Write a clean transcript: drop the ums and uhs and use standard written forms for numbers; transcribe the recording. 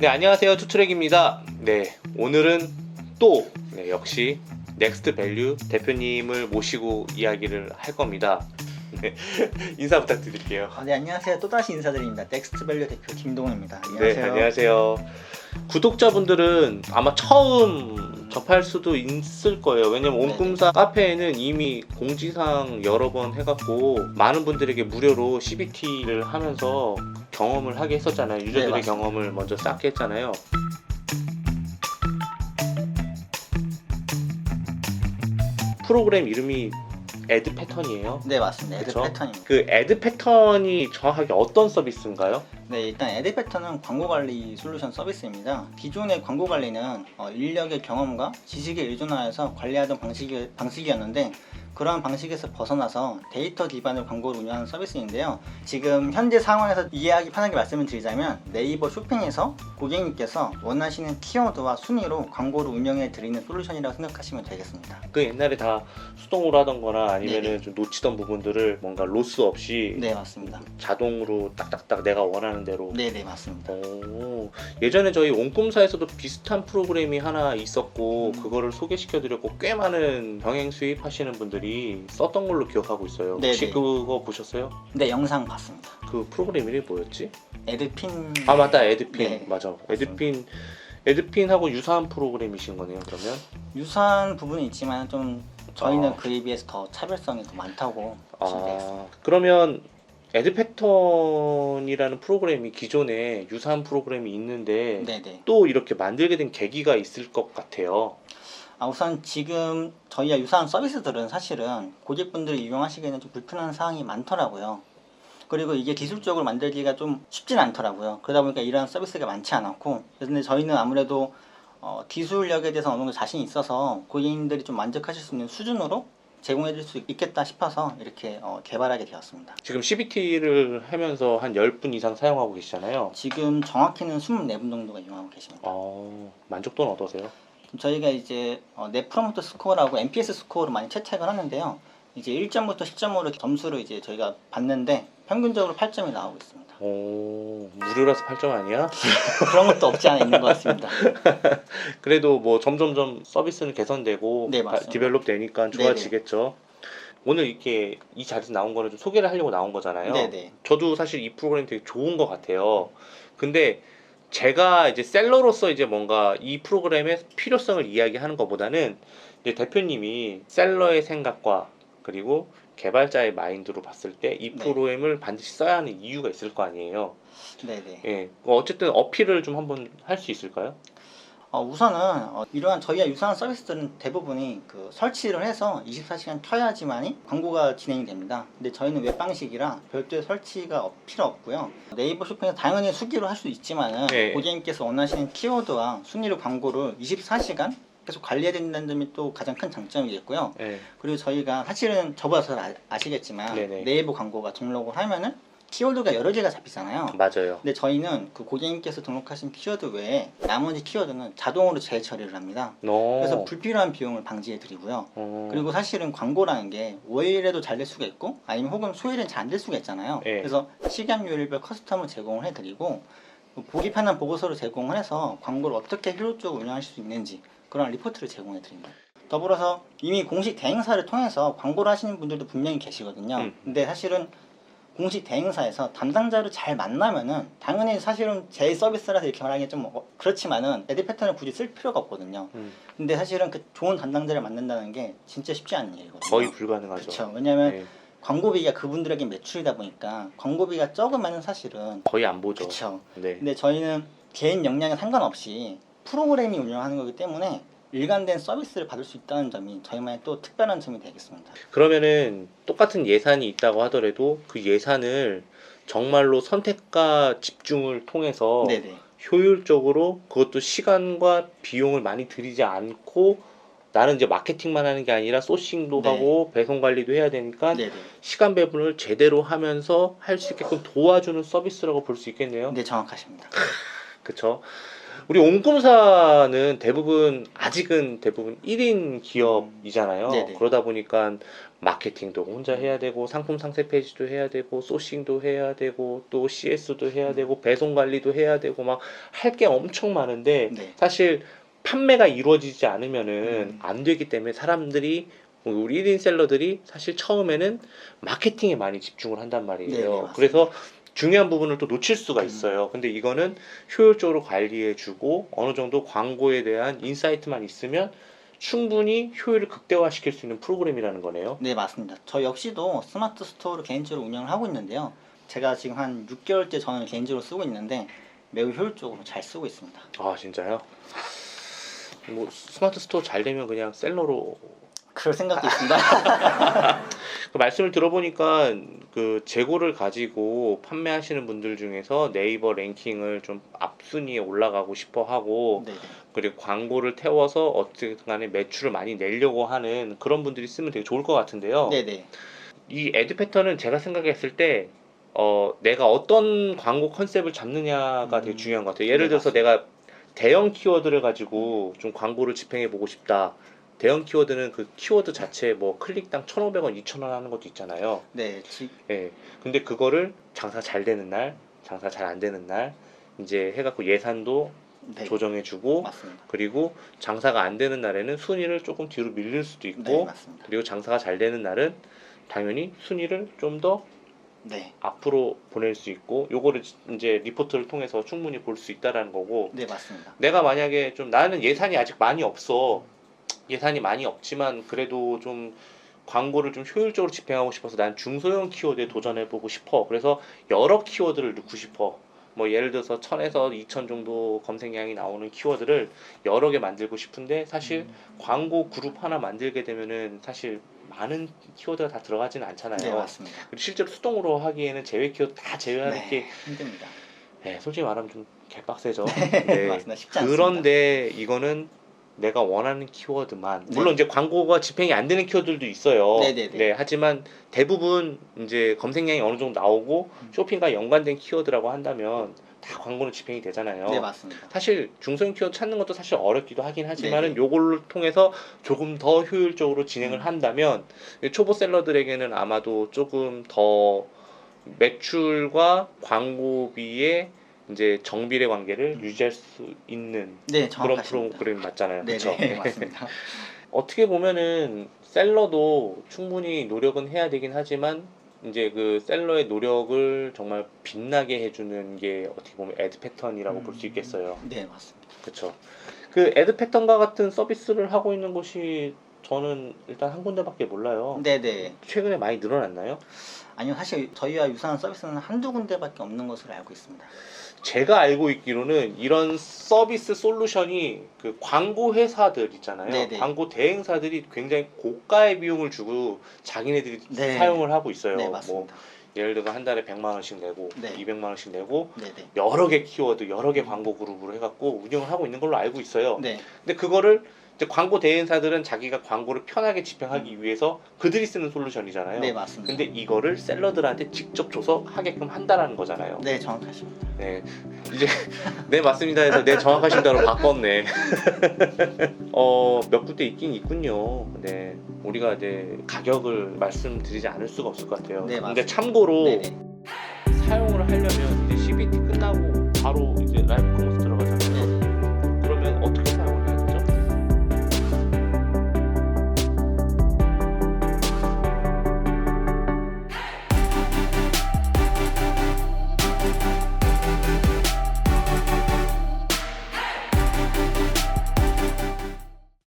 네, 안녕하세요. 투트랙입니다. 네, 오늘은 또 역시 넥스트 밸류 대표님을 모시고 이야기를 할 겁니다. 네, 인사 부탁드릴게요. 네, 안녕하세요. 또다시 인사드립니다. 넥스트밸류 대표 김동훈입니다. 네, 안녕하세요. 안녕하세요. 구독자분들은 아마 처음 접할 수도 있을 거예요. 왜냐면 온꿈사 카페에는 이미 공지사항 여러 번 해갖고 많은 분들에게 무료로 CBT를 하면서 경험을 하게 했었잖아요. 유저들의 맞습니다. 경험을 먼저 쌓게 했잖아요. 프로그램 이름이 애드 패턴이에요. 네, 맞습니다. 애드 그쵸? 패턴입니다. 그 애드 패턴이 정확하게 어떤 서비스인가요? 네, 일단 애드 패턴은 광고 관리 솔루션 서비스입니다. 기존의 광고 관리는 인력의 경험과 지식에 의존하여서 관리하던 방식이었는데 그러한 방식에서 벗어나서 데이터 기반의 광고를 운영하는 서비스인데요. 지금 현재 상황에서 이해하기 편하게 말씀을 드리자면 네이버 쇼핑에서 고객님께서 원하시는 키워드와 순위로 광고를 운영해 드리는 솔루션이라고 생각하시면 되겠습니다. 그 옛날에 다 수동으로 하던 거나 아니면은 네네. 좀 놓치던 부분들을 뭔가 로스 없이 네, 맞습니다. 자동으로 딱딱딱 내가 원하는 대로. 네, 맞습니다. 오, 예전에 저희 온꿈사에서도 비슷한 프로그램이 하나 있었고 그거를 소개시켜드렸고 꽤 많은 병행 수입하시는 분들이 썼던 걸로 기억하고 있어요. 혹시 네네. 그거 보셨어요? 네, 영상 봤습니다. 그 프로그램 이름이 뭐였지? 애드핀. 아 맞다, 에드핀. 네. 맞아, 에드핀하고 유사한 프로그램이신 거네요. 그러면 유사한 부분이 있지만 좀 저희는 그에 비해서 더 차별성이 더 많다고 보시면 되겠습니다. 그러면 애드 패턴이라는 프로그램이 기존에 유사한 프로그램이 있는데 네네. 또 이렇게 만들게 된 계기가 있을 것 같아요. 우선 지금 저희와 유사한 서비스들은 사실은 고객분들이 이용하시기에는 좀 불편한 사항이 많더라고요. 그리고 이게 기술적으로 만들기가 좀 쉽진 않더라고요. 그러다 보니까 이러한 서비스가 많지 않았고, 근데 저희는 아무래도 기술력에 대해서 어느 정도 자신이 있어서 고객님들이 좀 만족하실 수 있는 수준으로 제공해 줄 수 있겠다 싶어서 이렇게 개발하게 되었습니다. 지금 CBT를 하면서 한 10분 이상 사용하고 계시잖아요. 지금 정확히는 24분 정도가 이용하고 계십니다. 만족도는 어떠세요? 저희가 이제 넷 프로모터 스코어라고 NPS 스코어를 많이 채택을 하는데요. 이제 1점부터 10점으로 점수를 이제 저희가 받는데 평균적으로 8점이 나오고 있습니다. 무료라서 8점 아니야? 그런 것도 없지 않아 있는 것 같습니다. 그래도 뭐 점점점 서비스는 개선되고 네, 맞습니다. 디벨롭 되니까 좋아지겠죠. 오늘 이렇게 이 자리에서 나온 거는 좀 소개를 하려고 나온 거잖아요. 네네. 저도 사실 이 프로그램 되게 좋은 것 같아요. 근데 제가 이제 셀러로서 이제 뭔가 이 프로그램의 필요성을 이야기하는 것보다는 이제 대표님이 셀러의 생각과 그리고 개발자의 마인드로 봤을 때 이 네. 프로그램을 반드시 써야 하는 이유가 있을 거 아니에요. 네네. 예, 어쨌든 어필을 좀 한번 할 수 있을까요? 우선은 이러한 저희와 유사한 서비스들은 대부분이 그 설치를 해서 24시간 켜야지만이 광고가 진행이 됩니다. 근데 저희는 웹 방식이라 별도의 설치가 필요 없고요. 네이버 쇼핑에서 당연히 수기로 할 수 있지만은 네. 고객님께서 원하시는 키워드와 순위로 광고를 24시간 계속 관리해야 된다는 점이 또 가장 큰 장점이겠고요. 예. 그리고 저희가 사실은 저보다 더 아시겠지만 네네. 네이버 광고가 등록을 하면은 키워드가 여러 개가 잡히잖아요. 맞아요. 근데 저희는 그 고객님께서 등록하신 키워드 외에 나머지 키워드는 자동으로 재처리를 합니다. 그래서 불필요한 비용을 방지해 드리고요. 그리고 사실은 광고라는 게 월일에도 잘 될 수가 있고 아니면 혹은 수요일엔 잘 안 될 수가 있잖아요. 예. 그래서 시간 요일별 커스텀을 제공을 해 드리고 보기 편한 보고서를 제공을 해서 광고를 어떻게 효율적으로 운영하실 수 있는지 그런 리포트를 제공해 드립니다. 더불어서 이미 공식 대행사를 통해서 광고를 하시는 분들도 분명히 계시거든요. 근데 사실은 공식 대행사에서 담당자를 잘 만나면은 당연히 사실은 제 서비스라서 이렇게 말하기 좀 그렇지만은 애드 패턴을 굳이 쓸 필요가 없거든요. 근데 사실은 그 좋은 담당자를 만난다는 게 진짜 쉽지 않은 일이거든요. 거의 불가능하죠. 그렇죠. 왜냐하면 예. 광고비가 그분들에게 매출이다 보니까 광고비가 적으면은 사실은 거의 안 보죠. 그렇죠. 네. 근데 저희는 개인 역량에 상관없이 프로그램이 운영하는 거기 때문에 일관된 서비스를 받을 수 있다는 점이 저희만의 또 특별한 점이 되겠습니다. 그러면은 똑같은 예산이 있다고 하더라도 그 예산을 정말로 선택과 집중을 통해서 네네. 효율적으로 그것도 시간과 비용을 많이 들이지 않고 나는 이제 마케팅만 하는 게 아니라 소싱도 네. 하고 배송 관리도 해야 되니까 네네. 시간 배분을 제대로 하면서 할 수 있게끔 도와주는 서비스라고 볼 수 있겠네요. 네, 정확하십니다. 그쵸? 우리 옹꿈사는 대부분 아직은 대부분 1인 기업이잖아요. 네네. 그러다 보니까 마케팅도 혼자 해야 되고 상품 상세 페이지도 해야 되고 소싱도 해야 되고 또 CS도 해야 되고 배송 관리도 해야 되고 막 할 게 엄청 많은데 네. 사실 판매가 이루어지지 않으면은 안 되기 때문에 사람들이 우리 1인 셀러들이 사실 처음에는 마케팅에 많이 집중을 한단 말이에요. 네네, 맞습니다. 그래서 중요한 부분을 또 놓칠 수가 있어요. 근데 이거는 효율적으로 관리해주고 어느 정도 광고에 대한 인사이트만 있으면 충분히 효율을 극대화시킬 수 있는 프로그램이라는 거네요. 네, 맞습니다. 저 역시도 스마트 스토어를 개인적으로 운영을 하고 있는데요. 제가 지금 한 6개월째 저는 개인적으로 쓰고 있는데 매우 효율적으로 잘 쓰고 있습니다. 아 진짜요? 뭐 스마트 스토어 잘 되면 그냥 셀러로 그럴 생각도 있습니다. 그 말씀을 들어보니까 그 재고를 가지고 판매하시는 분들 중에서 네이버 랭킹을 좀 앞순위에 올라가고 싶어 하고 네네. 그리고 광고를 태워서 어쨌든 간에 매출을 많이 내려고 하는 그런 분들이 쓰면 되게 좋을 것 같은데요. 네네. 이 애드 패턴은 제가 생각했을 때 내가 어떤 광고 컨셉을 잡느냐가 되게 중요한 것 같아요. 예를 네, 들어서 내가 대형 키워드를 가지고 좀 광고를 집행해 보고 싶다. 대형 키워드는 그 키워드 자체에 뭐 클릭당 1,500원, 2,000원 하는 것도 있잖아요. 네. 예. 근데 그거를 장사 잘 되는 날, 장사 잘 안 되는 날 이제 해갖고 예산도 네. 조정해주고 맞습니다. 그리고 장사가 안 되는 날에는 순위를 조금 뒤로 밀릴 수도 있고 네, 맞습니다. 그리고 장사가 잘 되는 날은 당연히 순위를 좀 더 네. 앞으로 보낼 수 있고 요거를 이제 리포트를 통해서 충분히 볼 수 있다라는 거고 네, 맞습니다. 내가 만약에 좀 나는 예산이 아직 많이 없어 예산이 많이 없지만 그래도 좀 광고를 좀 효율적으로 집행하고 싶어서 난 중소형 키워드에 도전해보고 싶어. 그래서 여러 키워드를 넣고 싶어. 뭐 예를 들어서 1,000에서 2,000 정도 검색량이 나오는 키워드를 여러 개 만들고 싶은데 사실 광고 그룹 하나 만들게 되면은 사실 많은 키워드가 다 들어가지는 않잖아요. 네, 맞습니다. 그리고 실제로 수동으로 하기에는 제외 키워드 다 제외하는 네, 게 힘듭니다. 네, 솔직히 말하면 좀 개빡세죠. 네, 맞습니다. 쉽지 않습니다. 그런데 이거는 내가 원하는 키워드만 네. 물론 이제 광고가 집행이 안 되는 키워드들도 있어요. 네네네. 네, 하지만 대부분 이제 검색량이 어느 정도 나오고 쇼핑과 연관된 키워드라고 한다면 다 광고는 집행이 되잖아요. 네, 맞습니다. 사실 중소형 키워드 찾는 것도 사실 어렵기도 하긴 하지만은 네네. 요걸 통해서 조금 더 효율적으로 진행을 한다면 초보 셀러들에게는 아마도 조금 더 매출과 광고비의 이제 정비례 관계를 유지할 수 있는 네, 그런 정확하십니다. 프로그램 맞잖아요. 네, 그렇죠? 네, 맞습니다. 어떻게 보면은 셀러도 충분히 노력은 해야 되긴 하지만 이제 그 셀러의 노력을 정말 빛나게 해주는 게 어떻게 보면 애드 패턴이라고 볼 수 있겠어요. 네, 맞습니다. 그렇죠. 그 애드 패턴과 같은 서비스를 하고 있는 곳이 저는 일단 한 군데밖에 몰라요. 네, 네. 최근에 많이 늘어났나요? 아니요, 사실 저희와 유사한 서비스는 한두 군데밖에 없는 것으로 알고 있습니다. 제가 알고 있기로는 이런 서비스 솔루션이 그 광고 회사들 있잖아요. 네네. 광고 대행사들이 굉장히 고가의 비용을 주고 자기네들이 네. 사용을 하고 있어요. 네, 뭐 맞습니다. 예를 들어 한 달에 100만 원씩 내고 네. 200만 원씩 내고 네, 네. 여러 개 키워드, 여러 개 광고 그룹으로 해갖고 운영을 하고 있는 걸로 알고 있어요. 네. 근데 그거를 이제 광고 대행사들은 자기가 광고를 편하게 집행하기 위해서 그들이 쓰는 솔루션이잖아요. 네, 맞습니다. 근데 이거를 셀러들한테 직접 줘서 하게끔 한다라는 거잖아요. 네, 정확하십니다. 네, 이제 네 맞습니다 해서 네 정확하신다로 바꿨네. 몇 군데 있긴 있군요. 네, 우리가 이제 가격을 말씀드리지 않을 수가 없을 것 같아요. 네, 근데 맞습니다. 참고로 네네. 사용을 하려면 이제 CBT 끝나고 바로 이제 라이브 커머스